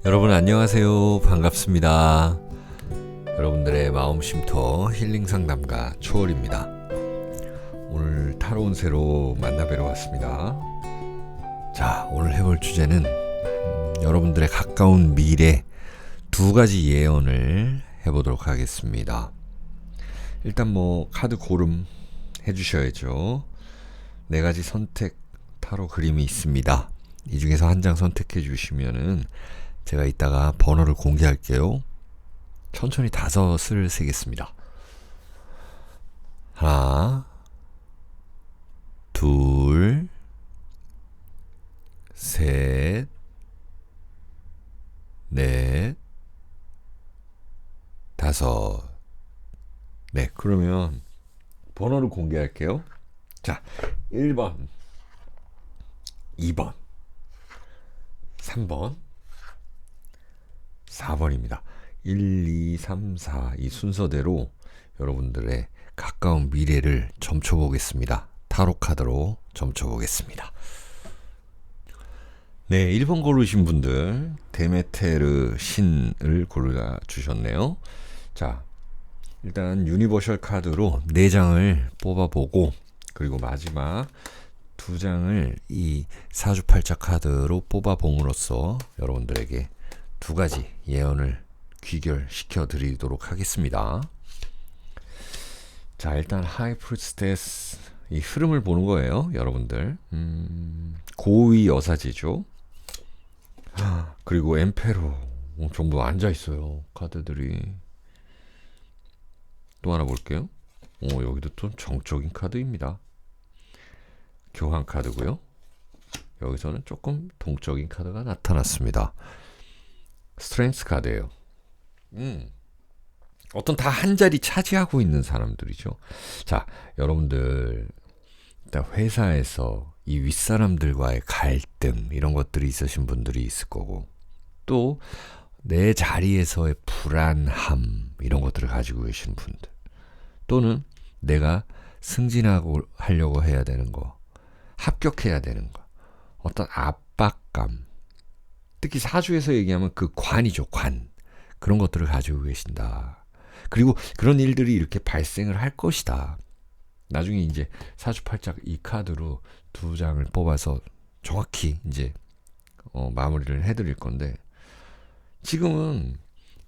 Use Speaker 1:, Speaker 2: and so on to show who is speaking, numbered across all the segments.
Speaker 1: 여러분 안녕하세요. 반갑습니다. 여러분들의 마음 쉼터 힐링 상담가 초월입니다. 오늘 타로 운세로 만나뵈러 왔습니다. 자, 오늘 해볼 주제는 여러분들의 가까운 미래 두 가지 예언을 해보도록 하겠습니다. 일단 카드 고름 해주셔야죠. 네 가지 선택 타로 그림이 있습니다. 이 중에서 한 장 선택해 주시면은 제가 이따가 번호를 공개할게요. 천천히 5을 세겠습니다. 하나, 둘, 셋, 넷, 5. 네, 그러면 번호를 공개할게요. 자, 1번, 2번, 3번, 4번입니다. 1, 2, 3, 4 이 순서대로 여러분들의 가까운 미래를 점쳐보겠습니다. 타로 카드로 점쳐보겠습니다. 네, 1번 고르신 분들 데메테르 신을 골라주셨네요. 자, 일단 유니버셜 카드로 4장을 뽑아보고 그리고 마지막 2장을 이 사주팔자 카드로 뽑아봄으로써 여러분들에게 두 가지 예언을 귀결시켜 드리도록 하겠습니다. 자, 일단 하이프리스테스 이 흐름을 보는 거예요, 여러분들. 고위 여사제죠. 그리고 엠페로 전부 앉아 있어요, 카드들이. 또 하나 볼게요. 여기도 또 정적인 카드입니다. 교황 카드고요. 여기서는 조금 동적인 카드가 나타났습니다. 스트렝스 카드예요. 어떤 다 한 자리 차지하고 있는 사람들이죠. 자, 여러분들 일단 회사에서 이 윗사람들과의 갈등 이런 것들이 있으신 분들이 있을 거고 또 내 자리에서의 불안함 이런 것들을 가지고 계신 분들 또는 내가 승진하고 하려고 해야 되는 거 합격해야 되는 거 어떤 압박감 특히 사주에서 얘기하면 그 관이죠, 관. 그런 것들을 가지고 계신다. 그리고 그런 일들이 이렇게 발생을 할 것이다. 나중에 이제 사주팔짝 이 카드로 2장을 뽑아서 정확히 이제 마무리를 해드릴 건데 지금은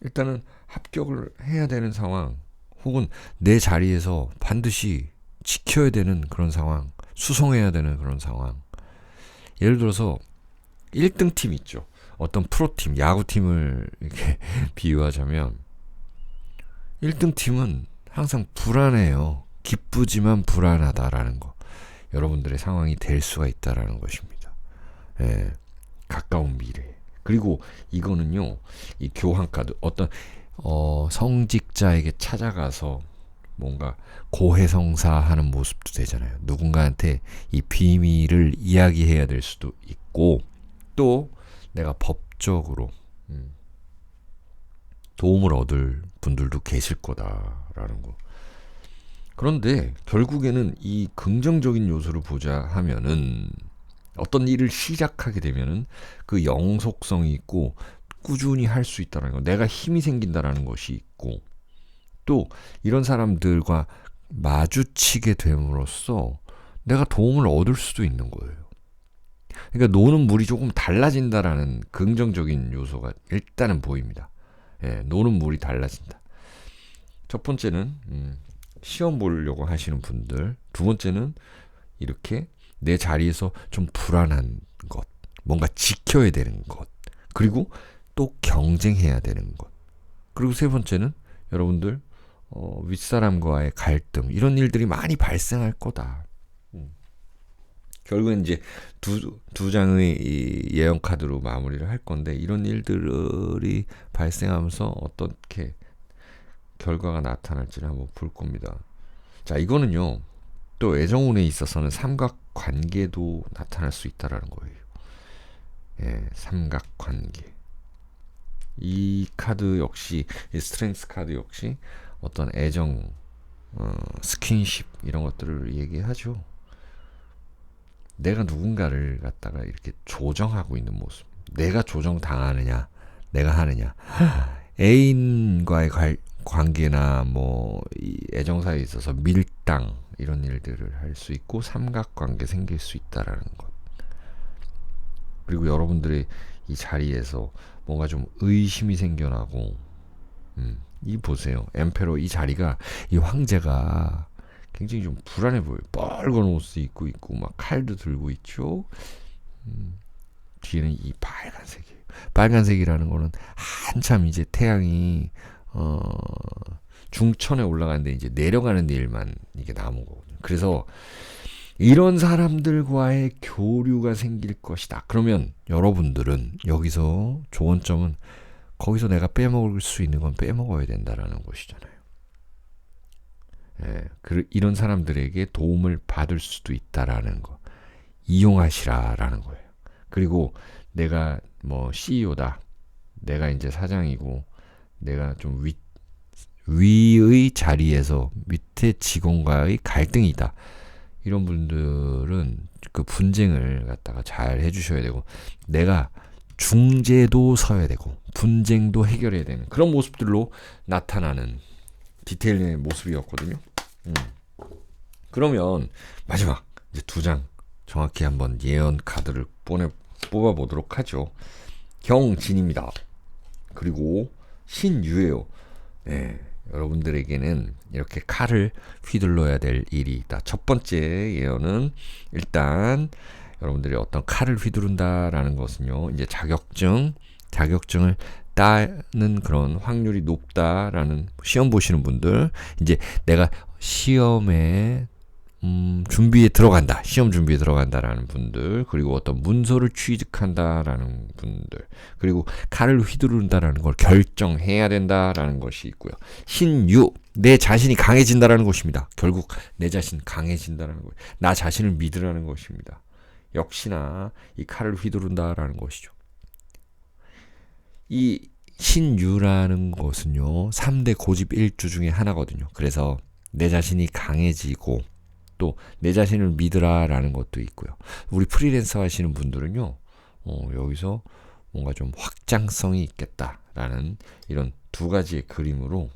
Speaker 1: 일단은 합격을 해야 되는 상황 혹은 내 자리에서 반드시 지켜야 되는 그런 상황 수성해야 되는 그런 상황 예를 들어서 1등 팀 있죠. 어떤 프로팀, 야구팀을 이렇게 비유하자면 1등 팀은 항상 불안해요. 기쁘지만 불안하다라는 거. 여러분들의 상황이 될 수가 있다라는 것입니다. 예, 가까운 미래. 그리고 이거는요. 이 교환 카드 어떤 성직자에게 찾아가서 뭔가 고해성사하는 모습도 되잖아요. 누군가한테 이 비밀을 이야기해야 될 수도 있고 또 내가 법적으로 도움을 얻을 분들도 계실 거다라는 거. 그런데 결국에는 이 긍정적인 요소를 보자 하면은 어떤 일을 시작하게 되면은 그 영속성이 있고 꾸준히 할 수 있다는 거. 내가 힘이 생긴다라는 것이 있고 또 이런 사람들과 마주치게 됨으로써 내가 도움을 얻을 수도 있는 거예요. 그러니까 노는 물이 조금 달라진다라는 긍정적인 요소가 일단은 보입니다. 예, 노는 물이 달라진다. 첫 번째는 시험 보려고 하시는 분들, 두 번째는 이렇게 내 자리에서 좀 불안한 것, 뭔가 지켜야 되는 것, 그리고 또 경쟁해야 되는 것, 그리고 세 번째는 여러분들 윗사람과의 갈등 이런 일들이 많이 발생할 거다. 결국엔 이제 두 장의 이 예언 카드로 마무리를 할 건데 이런 일들이 발생하면서 어떻게 결과가 나타날지를 한번 볼 겁니다. 자, 이거는요. 또 애정운에 있어서는 삼각관계도 나타날 수 있다라는 거예요. 예, 삼각관계. 이 카드 역시 이 스트렝스 카드 역시 어떤 애정, 스킨십 이런 것들을 얘기하죠. 내가 누군가를 갖다가 이렇게 조정하고 있는 모습. 내가 조정당하느냐, 내가 하느냐. 애인과의 관계나 뭐 이 애정사에 있어서 밀당 이런 일들을 할 수 있고 삼각관계 생길 수 있다라는 것. 그리고 여러분들의 이 자리에서 뭔가 좀 의심이 생겨나고 이 보세요. 엠페로 이 자리가 이 황제가 굉장히 좀 불안해 보여요. 빨간 옷을 입고 있고 막 칼도 들고 있죠. 뒤에는 이 빨간색이에요. 빨간색이라는 거는 한참 이제 태양이 중천에 올라가는데 이제 내려가는 일만 이게 남은 거거든요. 그래서 이런 사람들과의 교류가 생길 것이다. 그러면 여러분들은 여기서 조언점은 거기서 내가 빼먹을 수 있는 건 빼먹어야 된다라는 것이잖아요. 예, 이런 사람들에게 도움을 받을 수도 있다라는 거. 이용하시라라는 거예요. 그리고 내가 뭐 CEO다. 내가 이제 사장이고 내가 좀 위의 자리에서 밑에 직원과의 갈등이다. 이런 분들은 그 분쟁을 갖다가 잘 해주셔야 되고 내가 중재도 서야 되고 분쟁도 해결해야 되는 그런 모습들로 나타나는 디테일의 모습이었거든요. 그러면 마지막 이제 2장 정확히 한번 예언 카드를 뽑아보도록 하죠. 경진입니다. 그리고 신유예요. 네, 여러분들에게는 이렇게 칼을 휘둘러야 될 일이 있다. 첫 번째 예언은 일단 여러분들이 어떤 칼을 휘두른다라는 것은요. 이제 자격증을 따는 그런 확률이 높다라는 시험 보시는 분들 이제 내가 시험에 시험 준비에 들어간다라는 분들, 그리고 어떤 문서를 취득한다라는 분들, 그리고 칼을 휘두른다라는 걸 결정해야 된다라는 것이 있고요. 신유, 내 자신이 강해진다라는 것입니다. 결국 내 자신 강해진다라는 거예요. 나 자신을 믿으라는 것입니다. 역시나 이 칼을 휘두른다라는 것이죠. 이 신유라는 것은요, 3대 고집 1주 중에 하나거든요. 그래서 내 자신이 강해지고 또 내 자신을 믿으라라는 것도 있고요. 우리 프리랜서 하시는 분들은요, 여기서 뭔가 좀 확장성이 있겠다라는 이런 2가지의 그림으로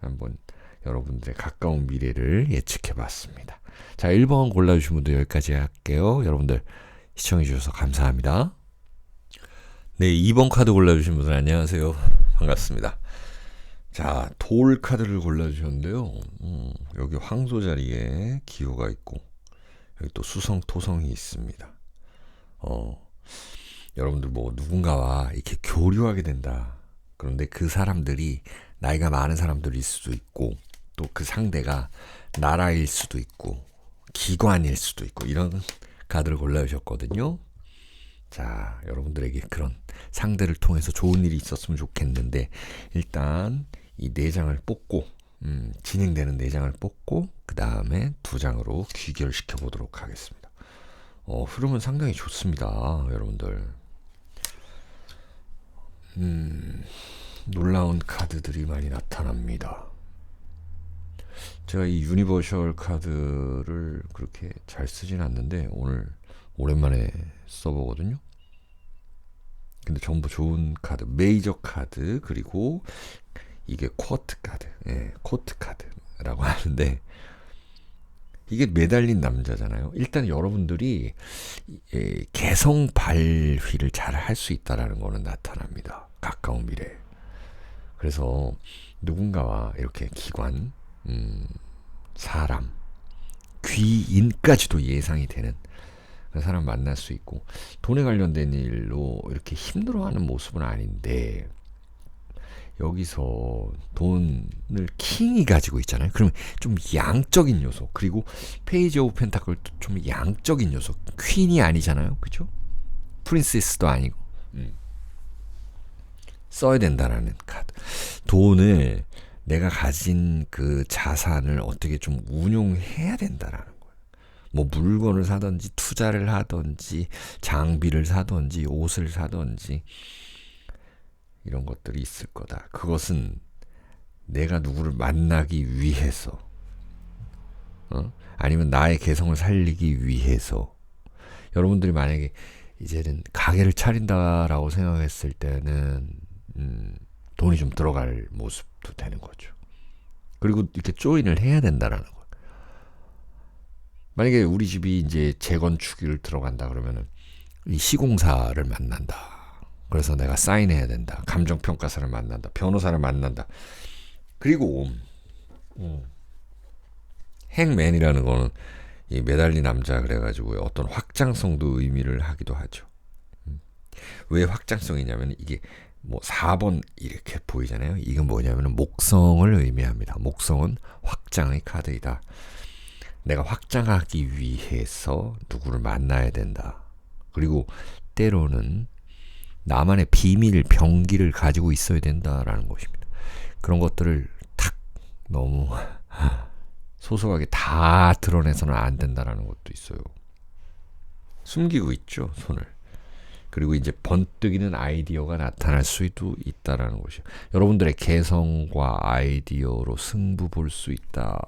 Speaker 1: 한번 여러분들의 가까운 미래를 예측해 봤습니다. 자, 1번 골라주신 분들 여기까지 할게요. 여러분들 시청해 주셔서 감사합니다. 네, 2번 카드 골라주신 분들 안녕하세요. 반갑습니다. 자, 돌 카드를 골라주셨는데요. 여기 황소 자리에 기호가 있고 여기 또 수성, 토성이 있습니다. 여러분들 뭐 누군가와 이렇게 교류하게 된다. 그런데 그 사람들이 나이가 많은 사람들일 수도 있고 또 그 상대가 나라일 수도 있고 기관일 수도 있고 이런 카드를 골라주셨거든요. 자, 여러분들에게 그런 상대를 통해서 좋은 일이 있었으면 좋겠는데 일단 이 4장을 뽑고 진행되는 4장을 뽑고 그 다음에 2장으로 귀결시켜 보도록 하겠습니다. 흐름은 상당히 좋습니다. 여러분들 놀라운 카드들이 많이 나타납니다. 제가 이 유니버셜 카드를 그렇게 잘 쓰진 않는데 오늘 오랜만에 써보거든요. 근데 전부 좋은 카드, 메이저 카드, 그리고 이게 쿼트 카드, 코트 카드라고 하는데 이게 매달린 남자잖아요. 일단 여러분들이 개성 발휘를 잘 할 수 있다라는 거는 나타납니다. 가까운 미래. 그래서 누군가와 이렇게 기관, 사람, 귀인까지도 예상이 되는 그런 사람 만날 수 있고 돈에 관련된 일로 이렇게 힘들어하는 모습은 아닌데 여기서 돈을 킹이 가지고 있잖아요. 그러면 좀 양적인 요소 그리고 페이지 오브 펜타클도 좀 양적인 요소 퀸이 아니잖아요. 그렇죠? 프린세스도 아니고 써야 된다라는 카드. 돈을 내가 가진 그 자산을 어떻게 좀 운용해야 된다라는 거예요. 뭐 물건을 사든지 투자를 하든지 장비를 사든지 옷을 사든지 이런 것들이 있을 거다. 그것은 내가 누구를 만나기 위해서 아니면 나의 개성을 살리기 위해서 여러분들이 만약에 이제는 가게를 차린다라고 생각했을 때는 돈이 좀 들어갈 모습도 되는 거죠. 그리고 이렇게 조인을 해야 된다라는 거예요. 만약에 우리 집이 이제 재건축을 들어간다 그러면은 이 시공사를 만난다. 그래서 내가 사인해야 된다. 감정평가사를 만난다. 변호사를 만난다. 그리고 행맨이라는 거는 이 매달린 남자 그래가지고 어떤 확장성도 의미를 하기도 하죠. 왜 확장성이냐면 이게 뭐 4번 이렇게 보이잖아요. 이건 뭐냐면 목성을 의미합니다. 목성은 확장의 카드이다. 내가 확장하기 위해서 누구를 만나야 된다. 그리고 때로는 나만의 비밀, 병기를 가지고 있어야 된다라는 것입니다. 그런 것들을 탁 너무 소소하게 다 드러내서는 안 된다라는 것도 있어요. 숨기고 있죠, 손을. 그리고 이제 번뜩이는 아이디어가 나타날 수도 있다라는 것이요. 여러분들의 개성과 아이디어로 승부 볼 수 있다.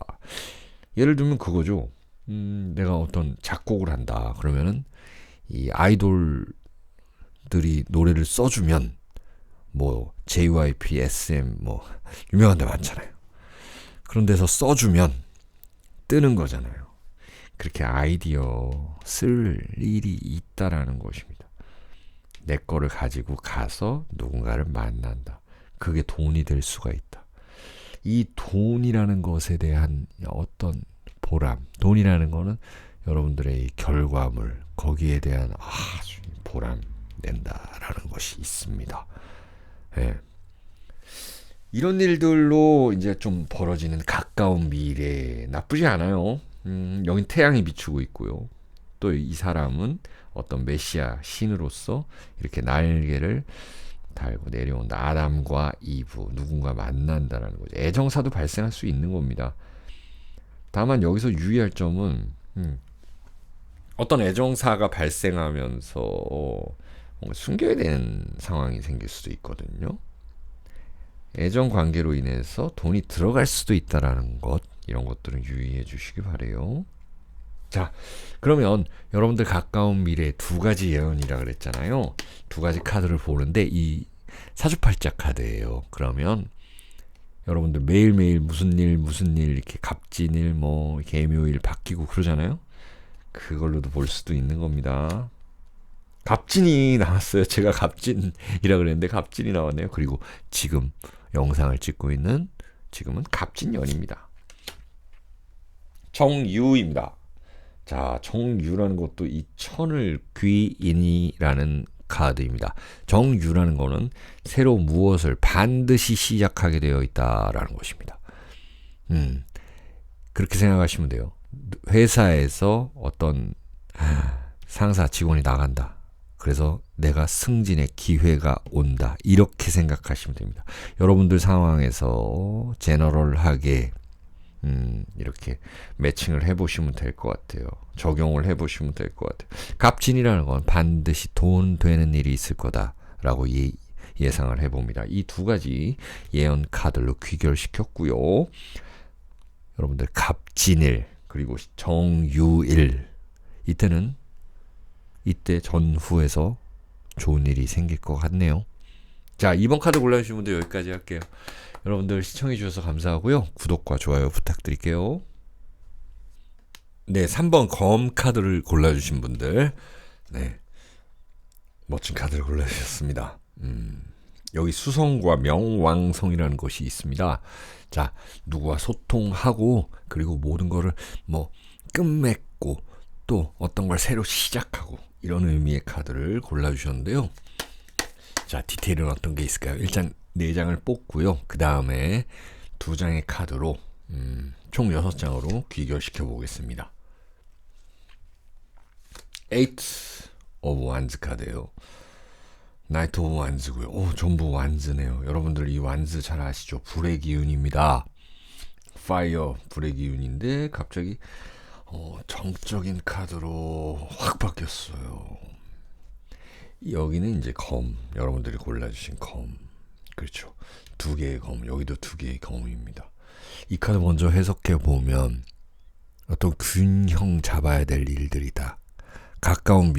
Speaker 1: 예를 들면 그거죠. 내가 어떤 작곡을 한다. 그러면은 이 아이돌들이 노래를 써주면 뭐 JYP, SM 뭐 유명한 데 많잖아요. 그런 데서 써주면 뜨는 거잖아요. 그렇게 아이디어 쓸 일이 있다라는 것입니다. 내 거를 가지고 가서 누군가를 만난다. 그게 돈이 될 수가 있다. 이 돈이라는 것에 대한 어떤 보람, 돈이라는 거는 여러분들의 결과물, 거기에 대한 아주 보람 낸다라는 것이 있습니다. 예. 이런 일들로 이제 좀 벌어지는 가까운 미래 나쁘지 않아요. 여긴 태양이 비추고 있고요. 또 이 사람은 어떤 메시아 신으로서 이렇게 날개를 달고 내려온다. 아담과 이브 누군가 만난다라는 거죠. 애정사도 발생할 수 있는 겁니다. 다만 여기서 유의할 점은 어떤 애정사가 발생하면서 뭔가 숨겨야 되는 상황이 생길 수도 있거든요. 애정 관계로 인해서 돈이 들어갈 수도 있다라는 것, 이런 것들은 유의해 주시기 바래요. 자, 그러면 여러분들 가까운 미래 두 가지 예언이라 그랬잖아요. 두 가지 카드를 보는데 이 사주팔자 카드예요. 그러면 여러분들 매일매일 무슨 일 이렇게 갑진일 뭐 개묘일 바뀌고 그러잖아요. 그걸로도 볼 수도 있는 겁니다. 갑진이 나왔어요. 제가 갑진이라 그랬는데 갑진이 나왔네요. 그리고 지금 영상을 찍고 있는 지금은 갑진년입니다. 정유입니다. 자, 정유라는 것도 이 천을 귀인이라는 카드입니다. 정유라는 거는 새로 무엇을 반드시 시작하게 되어 있다라는 것입니다. 그렇게 생각하시면 돼요. 회사에서 어떤 상사 직원이 나간다. 그래서 내가 승진의 기회가 온다. 이렇게 생각하시면 됩니다. 여러분들 상황에서 제너럴하게 이렇게 매칭을 해보시면 될 것 같아요. 적용을 해보시면 될 것 같아요. 갑진이라는 건 반드시 돈 되는 일이 있을 거다라고 예상을 해봅니다. 이 두 가지 예언 카드로 귀결시켰고요. 여러분들 갑진일 그리고 정유일 이때 전후에서 좋은 일이 생길 것 같네요. 자, 2번 카드 골라주신 분들 여기까지 할게요. 여러분들 시청해 주셔서 감사하고요. 구독과 좋아요 부탁드릴게요. 네, 3번 검 카드를 골라주신 분들, 네, 멋진 카드를 골라주셨습니다. 여기 수성과 명왕성이라는 것이 있습니다. 자, 누구와 소통하고 그리고 모든 거를 뭐 끝맺고 또 어떤 걸 새로 시작하고 이런 의미의 카드를 골라주셨는데요. 자, 디테일은 어떤 게 있을까요? 일단 4장을 뽑고요. 그 다음에 2장의 카드로 총 6장으로 귀결시켜 보겠습니다. 8 of Wands 카드예요. 나이트 오브 완즈고요. 오, 전부 완즈네요. 여러분들 이 완즈 잘 아시죠? 불의 기운입니다. 파이어, 불의 기운인데 갑자기 정적인 카드로 확 바뀌었어요. 여기는 이제 검, 여러분들이 골라주신 검. 그렇죠. 2개의 검, 여기도 2개의 검입니다. 이 카드 먼저 해석해 보면 어떤 균형 잡아야 될 일들이다. 가까운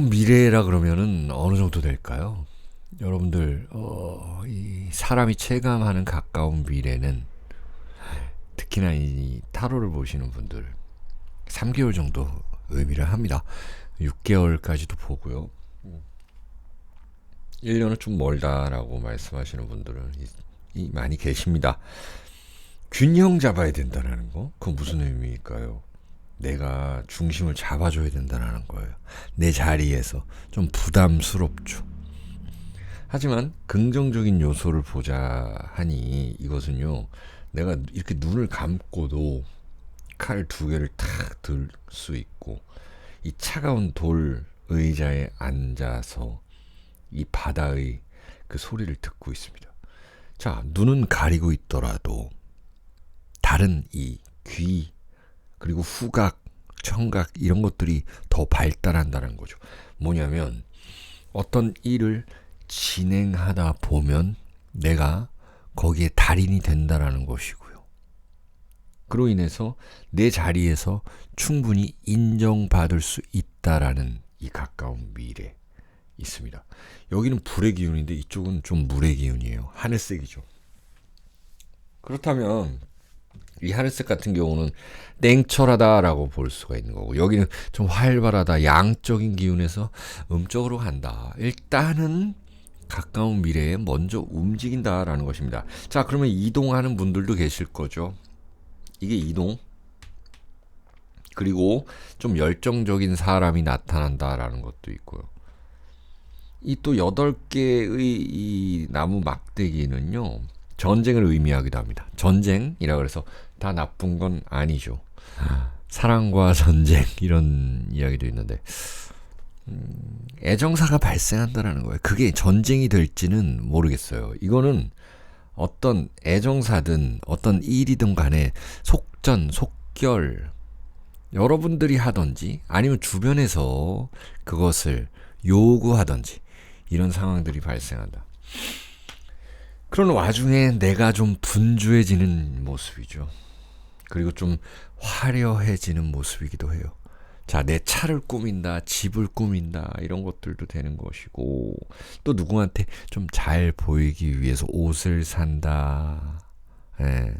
Speaker 1: 미래라 그러면은 어느 정도 될까요? 여러분들 이 사람이 체감하는 가까운 미래는 특히나 이 타로를 보시는 분들 3개월 정도 의미를 합니다. 6개월까지도 보고요. 1년은 좀 멀다라고 말씀하시는 분들은 많이 계십니다. 균형 잡아야 된다는 거? 그건 무슨 의미일까요? 내가 중심을 잡아줘야 된다는 거예요. 내 자리에서 좀 부담스럽죠. 하지만 긍정적인 요소를 보자 하니 이것은요, 내가 이렇게 눈을 감고도 칼 2개를 탁 들 수 있고, 이 차가운 돌 의자에 앉아서 이 바다의 그 소리를 듣고 있습니다. 자, 눈은 가리고 있더라도 다른 이 귀, 그리고 후각, 청각 이런 것들이 더 발달한다는 거죠. 뭐냐면 어떤 일을 진행하다 보면 내가 거기에 달인이 된다라는 것이고요. 그로 인해서 내 자리에서 충분히 인정받을 수 있다라는 이 가까운 미래 있습니다. 여기는 불의 기운인데 이쪽은 좀 물의 기운이에요. 하늘색이죠. 그렇다면 이 하늘색 같은 경우는 냉철하다라고 볼 수가 있는 거고, 여기는 좀 활발하다, 양적인 기운에서 음적으로 간다. 일단은 가까운 미래에 먼저 움직인다라는 것입니다. 자, 그러면 이동하는 분들도 계실 거죠. 이게 이동. 그리고 좀 열정적인 사람이 나타난다라는 것도 있고요. 이 또 8개의 이 나무 막대기는요, 전쟁을 의미하기도 합니다. 전쟁이라 그래서 다 나쁜 건 아니죠. 사랑과 전쟁 이런 이야기도 있는데, 애정사가 발생한다라는 거예요. 그게 전쟁이 될지는 모르겠어요. 이거는 어떤 애정사든 어떤 일이든 간에 속전, 속결, 여러분들이 하든지 아니면 주변에서 그것을 요구하든지 이런 상황들이 발생한다. 그런 와중에 내가 좀 분주해지는 모습이죠. 그리고 좀 화려해지는 모습이기도 해요. 자, 내 차를 꾸민다, 집을 꾸민다, 이런 것들도 되는 것이고, 또 누구한테 좀 잘 보이기 위해서 옷을 산다. 예.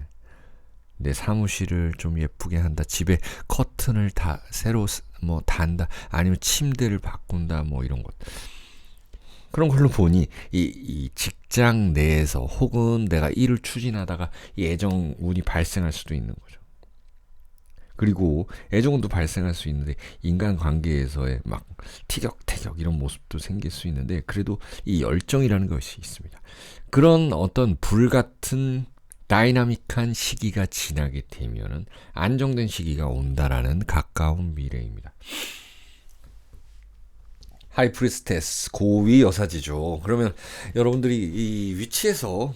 Speaker 1: 내 사무실을 좀 예쁘게 한다. 집에 커튼을 다 새로 뭐 단다. 아니면 침대를 바꾼다. 뭐 이런 것. 그런 걸로 보니 이 직장 내에서 혹은 내가 일을 추진하다가 이 애정운이 발생할 수도 있는 거죠. 그리고 애정운도 발생할 수 있는데 인간관계에서의 막 티격태격 이런 모습도 생길 수 있는데, 그래도 이 열정이라는 것이 있습니다. 그런 어떤 불같은 다이나믹한 시기가 지나게 되면은 안정된 시기가 온다라는 가까운 미래입니다. 하이프리스테스, 고위 여사지죠. 그러면 여러분들이 이 위치에서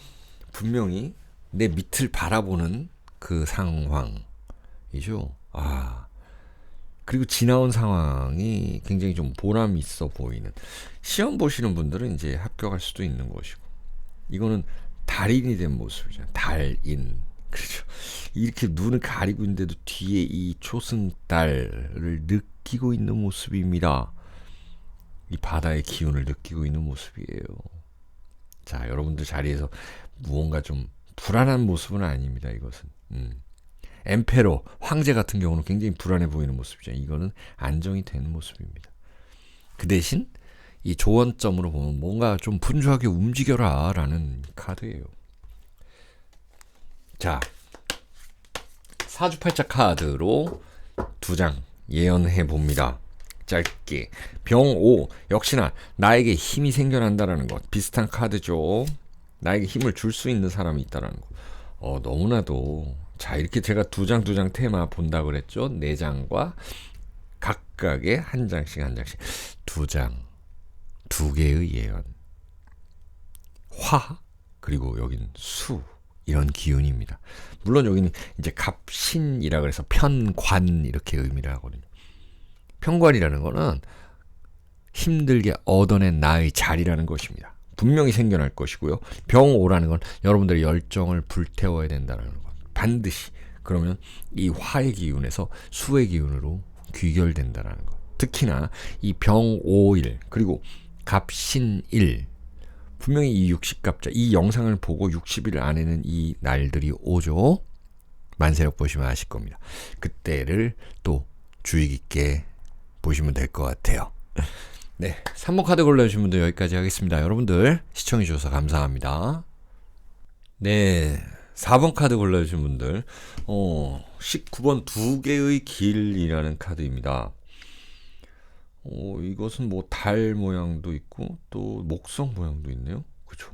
Speaker 1: 분명히 내 밑을 바라보는 그 상황이죠. 그리고 지나온 상황이 굉장히 좀 보람 있어 보이는, 시험 보시는 분들은 이제 합격할 수도 있는 것이고, 이거는 달인이 된 모습이잖아요. 달인. 그렇죠. 이렇게 눈을 가리고 있는데도 뒤에 이 초승달을 느끼고 있는 모습입니다. 이 바다의 기운을 느끼고 있는 모습이에요. 자, 여러분들 자리에서 무언가 좀 불안한 모습은 아닙니다. 이것은. 엠페러, 황제 같은 경우는 굉장히 불안해 보이는 모습이죠. 이거는 안정이 된 모습입니다. 그 대신 이 조언점으로 보면 뭔가 좀 분주하게 움직여라 라는 카드예요. 자, 사주팔자 카드로 2장 예언해 봅니다. 짧게. 병5, 역시나 나에게 힘이 생겨난다라는 것. 비슷한 카드죠. 나에게 힘을 줄 수 있는 사람이 있다라는 것. 너무나도. 자, 이렇게 제가 2장 테마 본다 그랬죠. 4장과 각각의 한 장씩 2장. 2개의 예언. 화, 그리고 여긴 수. 이런 기운입니다. 물론 여기는 이제 갑신이라 그래서 편관 이렇게 의미를 하거든요. 편관이라는 거는 힘들게 얻어낸 나의 자리라는 것입니다. 분명히 생겨날 것이고요. 병오라는 건 여러분들의 열정을 불태워야 된다는 것. 반드시. 그러면 이 화의 기운에서 수의 기운으로 귀결된다는 것. 특히나 이 병오일 그리고 갑신일 분명히 이 60갑자, 이 영상을 보고 60일 안에는 이 날들이 오죠. 만세력 보시면 아실 겁니다. 그때를 또 주의 깊게 보시면 될 것 같아요. 네, 3번 카드 골라주신 분들 여기까지 하겠습니다. 여러분들 시청해주셔서 감사합니다. 네, 4번 카드 골라주신 분들 19번 두 개의 길이라는 카드입니다. 이것은 뭐 달 모양도 있고 또 목성 모양도 있네요. 그쵸?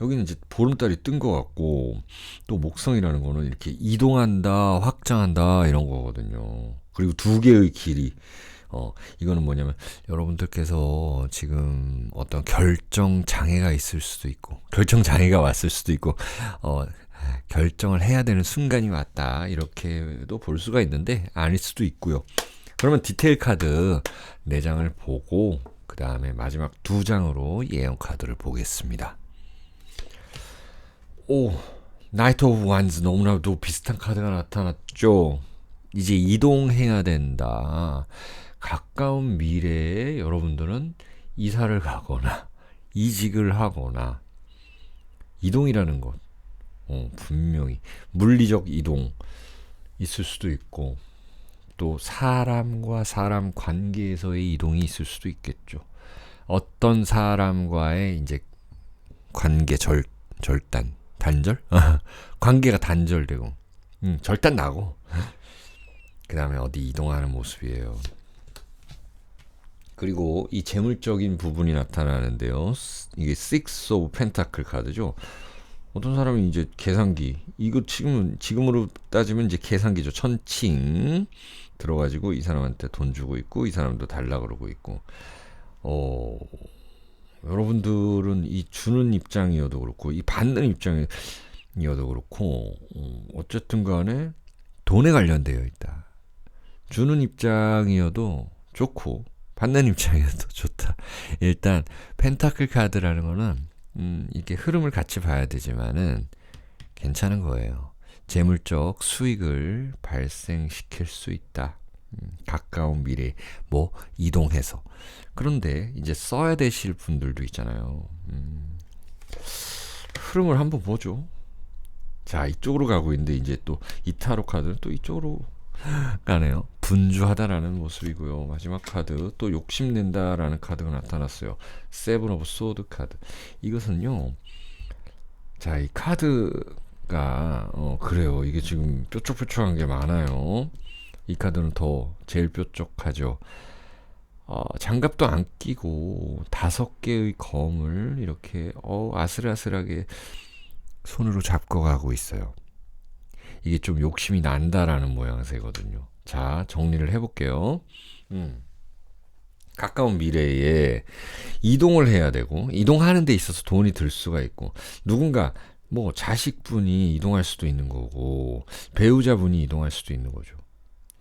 Speaker 1: 여기는 이제 보름달이 뜬 것 같고, 또 목성이라는 거는 이렇게 이동한다, 확장한다 이런 거거든요. 그리고 두 개의 길이, 이거는 뭐냐면 여러분들께서 지금 어떤 결정 장애가 있을 수도 있고, 결정 장애가 왔을 수도 있고, 결정을 해야 되는 순간이 왔다 이렇게도 볼 수가 있는데 아닐 수도 있고요. 그러면 디테일 카드 4장을 보고 그 다음에 마지막 2장으로 예언 카드를 보겠습니다. 오, 나이트 오브 완즈 너무나도 비슷한 카드가 나타났죠. 이제 이동해야 된다. 가까운 미래에 여러분들은 이사를 가거나 이직을 하거나, 이동이라는 것 분명히 물리적 이동 있을 수도 있고, 또 사람과 사람 관계에서의 이동이 있을 수도 있겠죠. 어떤 사람과의 이제 관계 절단 단절? 관계가 단절되고 절단 나고 그 다음에 어디 이동하는 모습이에요. 그리고 이 재물적인 부분이 나타나는데요. 이게 Six of Pentacle 카드죠. 어떤 사람이 이제 계산기, 이거 지금으로 따지면 이제 계산기죠. 천칭 들어가지고 이 사람한테 돈 주고 있고, 이 사람도 달라 그러고 있고, 여러분들은 이 주는 입장이어도 그렇고 이 받는 입장이어도 그렇고 어쨌든 간에 돈에 관련되어 있다. 주는 입장이어도 좋고 받는 입장이어도 좋다. 일단 펜타클 카드라는 거는 이렇게 흐름을 같이 봐야 되지만은 괜찮은 거예요. 재물적 수익을 발생시킬 수 있다. 가까운 미래 뭐 이동해서. 그런데 이제 써야 되실 분들도 있잖아요. 흐름을 한번 보죠. 자, 이쪽으로 가고 있는데 이제 또 이 타로 카드는 또 이쪽으로 가네요. 분주하다라는 모습이고요. 마지막 카드 또 욕심낸다라는 카드가 나타났어요. 세븐 오브 소드 카드. 이것은요, 자, 이 카드가 그래요. 이게 지금 뾰족뾰족한 게 많아요. 이 카드는 더 제일 뾰족하죠. 장갑도 안 끼고 5개의 검을 이렇게 아슬아슬하게 손으로 잡고 가고 있어요. 이게 좀 욕심이 난다라는 모양새거든요. 자, 정리를 해볼게요. 가까운 미래에 이동을 해야 되고, 이동하는 데 있어서 돈이 들 수가 있고, 누군가 뭐 자식분이 이동할 수도 있는 거고, 배우자분이 이동할 수도 있는 거죠.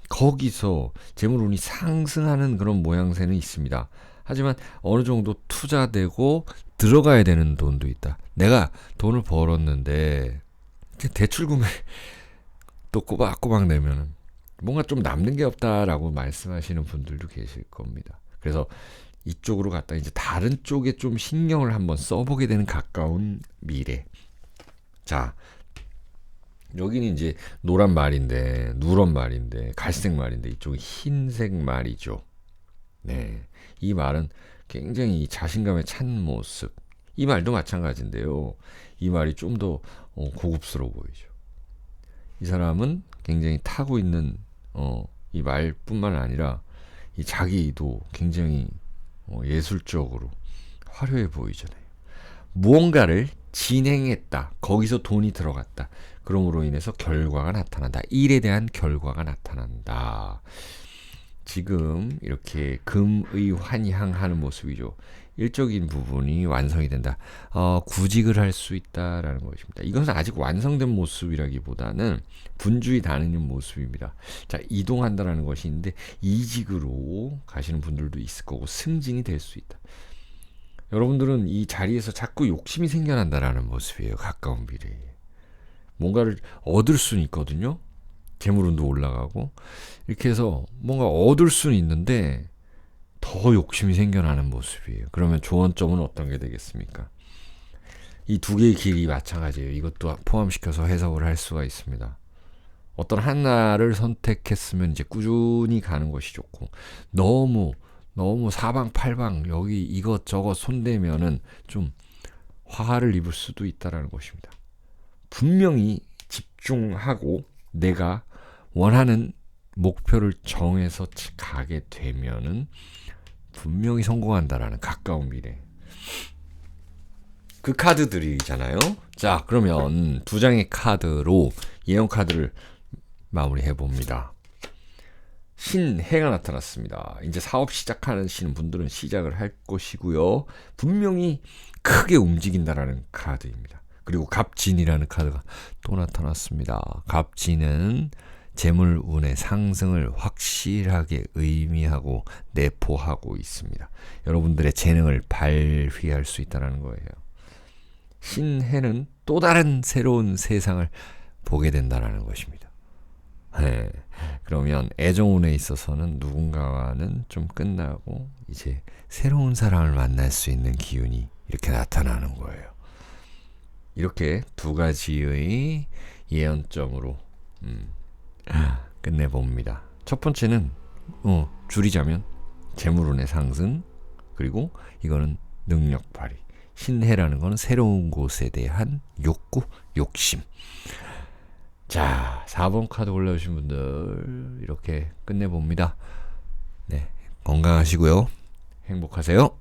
Speaker 1: 거기서 재물운이 상승하는 그런 모양새는 있습니다. 하지만 어느 정도 투자되고 들어가야 되는 돈도 있다. 내가 돈을 벌었는데 대출금에 또 꼬박꼬박 내면은 뭔가 좀 남는 게 없다라고 말씀하시는 분들도 계실 겁니다. 그래서 이쪽으로 갔다 이제 다른 쪽에 좀 신경을 한번 써보게 되는 가까운 미래. 자, 여기는 이제 노란 말인데, 누런 말인데, 갈색 말인데, 이쪽은 흰색 말이죠. 네, 이 말은 굉장히 자신감에 찬 모습. 이 말도 마찬가지인데요. 이 말이 좀 더 고급스러워 보이죠. 이 사람은 굉장히 타고 있는 이 말뿐만 아니라 이 자기도 굉장히 예술적으로 화려해 보이잖아요. 무언가를 진행했다. 거기서 돈이 들어갔다. 그러므로 인해서 결과가 나타난다. 일에 대한 결과가 나타난다. 지금 이렇게 금의 환향하는 모습이죠. 일적인 부분이 완성이 된다. 구직을 할 수 있다라는 것입니다. 이것은 아직 완성된 모습이라기보다는 분주히 다니는 모습입니다. 자, 이동한다라는 것이 있는데 이직으로 가시는 분들도 있을 거고 승진이 될 수 있다. 여러분들은 이 자리에서 자꾸 욕심이 생겨난다라는 모습이에요. 가까운 미래에. 뭔가를 얻을 수는 있거든요. 재물운도 올라가고 이렇게 해서 뭔가 얻을 수는 있는데 더 욕심이 생겨나는 모습이에요. 그러면 조언점은 어떤 게 되겠습니까? 이 두 개의 길이 마찬가지예요. 이것도 포함시켜서 해석을 할 수가 있습니다. 어떤 하나를 선택했으면 이제 꾸준히 가는 것이 좋고, 너무 사방팔방 여기 이것저것 손대면은 좀 화를 입을 수도 있다라는 것입니다. 분명히 집중하고 내가 원하는 목표를 정해서 가게 되면은 분명히 성공한다라는 가까운 미래. 그 카드들이잖아요. 자, 그러면 두 장의 카드로 예언 카드를 마무리해 봅니다. 신해가 나타났습니다. 이제 사업 시작하시는 분들은 시작을 할 것이고요. 분명히 크게 움직인다라는 카드입니다. 그리고 갑진이라는 카드가 또 나타났습니다. 갑진은 재물운의 상승을 확실하게 의미하고 내포하고 있습니다. 여러분들의 재능을 발휘할 수 있다는 거예요. 신해는 또 다른 새로운 세상을 보게 된다는 것입니다. 네. 그러면 애정운에 있어서는 누군가와는 좀 끝나고 이제 새로운 사람을 만날 수 있는 기운이 이렇게 나타나는 거예요. 이렇게 두 가지의 예언점으로 끝내봅니다. 첫 번째는 줄이자면 재물운의 상승, 그리고 이거는 능력 발휘. 신해라는 거는 새로운 곳에 대한 욕구, 욕심. 자, 4번 카드 골라주신 분들 이렇게 끝내봅니다. 네, 건강하시고요. 행복하세요.